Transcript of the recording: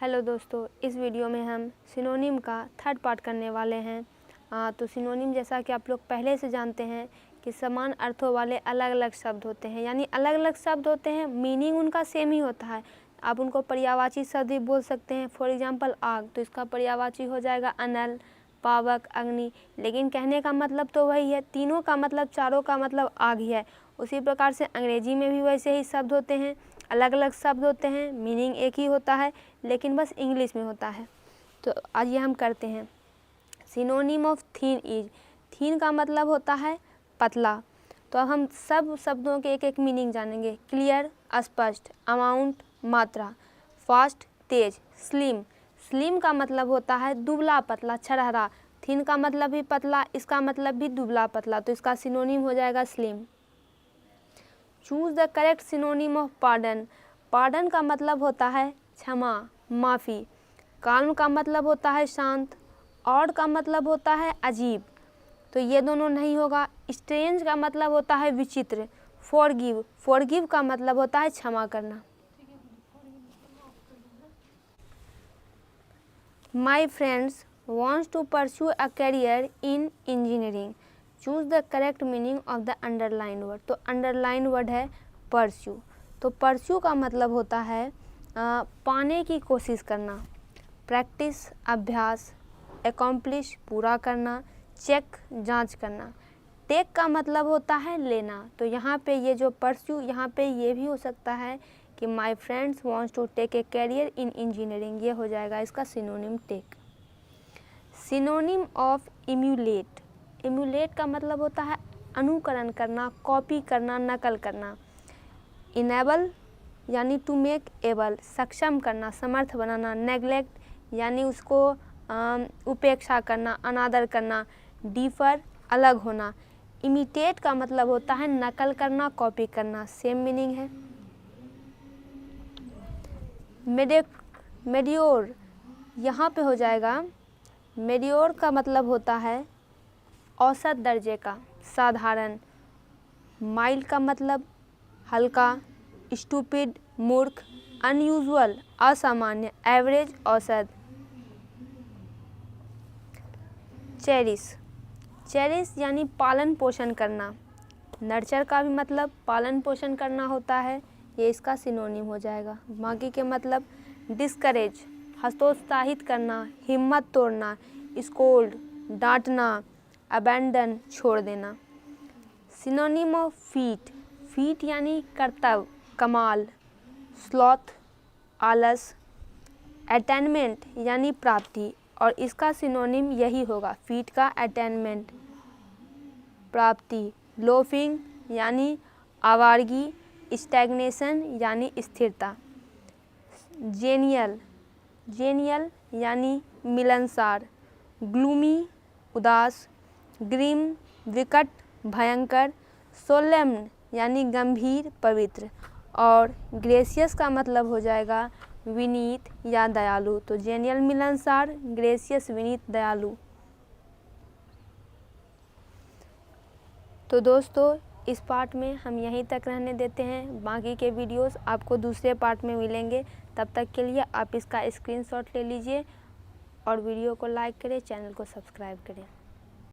Hello दोस्तों, इस video में हम सिनोनिम का थर्ड पार्ट करने वाले हैं। तो सिनोनिम जैसा कि आप लोग पहले से जानते हैं कि समान अर्थों वाले अलग अलग शब्द होते हैं, यानी अलग अलग शब्द होते हैं, मीनिंग उनका सेम ही होता है। आप उनको पर्यायवाची शब्द भी बोल सकते हैं। फॉर एग्जांपल आग, तो इसका पर्यायवाची हो जाएगा अनल, पावक, अग्नि, लेकिन कहने का मतलब तो वही है। तीनों का मतलब, चारों का मतलब आग ही है। उसी प्रकार से अंग्रेजी में भी वैसे ही शब्द होते हैं, अलग अलग शब्द होते हैं, मीनिंग एक ही होता है, लेकिन बस इंग्लिश में होता है। तो आइए हम करते हैं। सिनोनिम ऑफ थीन इज, थीन का मतलब होता है पतला। तो अब हम सब शब्दों के एक एक मीनिंग जानेंगे। क्लियर, स्पष्ट, अमाउंट, मात्रा, फास्ट, तेज, स्लिम। स्लिम का मतलब होता है दुबला पतला, छरहरा। थीन का मतलब भी पतला, इसका मतलब भी दुबला पतला, तो इसका सिनोनिम हो जाएगा slim. Choose the correct synonym of pardon. Pardon का मतलब होता है क्षमा, माफ़ी। काल्म का मतलब होता है शांत। ऑड का मतलब होता है अजीब, तो ये दोनों नहीं होगा। स्ट्रेंज का मतलब होता है विचित्र। फॉरगिव, फॉरगिव का मतलब होता है क्षमा करना। My friends wants to pursue a career in engineering. Choose the correct meaning of the underline word. तो अंडरलाइन वर्ड है परस्यू। तो परस्यू का मतलब होता है पाने की कोशिश करना। प्रैक्टिस, अभ्यास। एकम्प्लिश, पूरा करना। चेक, जांच करना। टेक का मतलब होता है लेना। तो यहाँ पे ये जो परस्यू, यहाँ पे ये भी हो सकता है कि my friends wants to take a career in engineering, ये हो जाएगा इसका synonym take. Synonym of emulate. Emulate का मतलब होता है अनुकरण करना, कॉपी करना, नकल करना। इनेबल यानी टू मेक एबल, सक्षम करना, समर्थ बनाना। नेग्लेक्ट यानी उसको उपेक्षा करना, अनादर करना। डिफर, अलग होना। इमिटेट का मतलब होता है नकल करना, कॉपी करना, सेम मीनिंग है। मेडियोर, यहाँ पे हो जाएगा मेडियोर का मतलब होता है औसत दर्जे का, साधारण। माइल्ड का मतलब हल्का। स्टूपिड, मूर्ख। अनयूजुअल, असामान्य। एवरेज, औसत। चेरिश, चेरिश यानी पालन पोषण करना। नर्चर का भी मतलब पालन पोषण करना होता है, ये इसका सिनोनिम हो जाएगा। बाकी के मतलब डिस्करेज, हतोत्साहित करना, हिम्मत तोड़ना। स्कोल्ड, डांटना। अबैंडन, छोड़ देना। Synonym of feet. फीट यानी कर्तव्य, कमाल। स्लॉथ, आलस। अटेनमेंट यानी प्राप्ति, और इसका सिनोनिम यही होगा फीट का, अटेनमेंट, प्राप्ति। लोफिंग यानी आवारगी। स्टैग्नेशन यानी स्थिरता। जेनियल, जेनियल यानी मिलनसार। ग्लूमी, उदास। ग्रिम, विकट, भयंकर। सोलेम्न यानी गंभीर, पवित्र। और ग्रेसियस का मतलब हो जाएगा विनीत या दयालु। तो जेनियल मिलनसार, ग्रेसियस विनीत, दयालु। तो दोस्तों, इस पार्ट में हम यहीं तक रहने देते हैं। बाकी के वीडियोस आपको दूसरे पार्ट में मिलेंगे। तब तक के लिए आप इसका स्क्रीनशॉट ले लीजिए और वीडियो को लाइक करें, चैनल को सब्सक्राइब करें।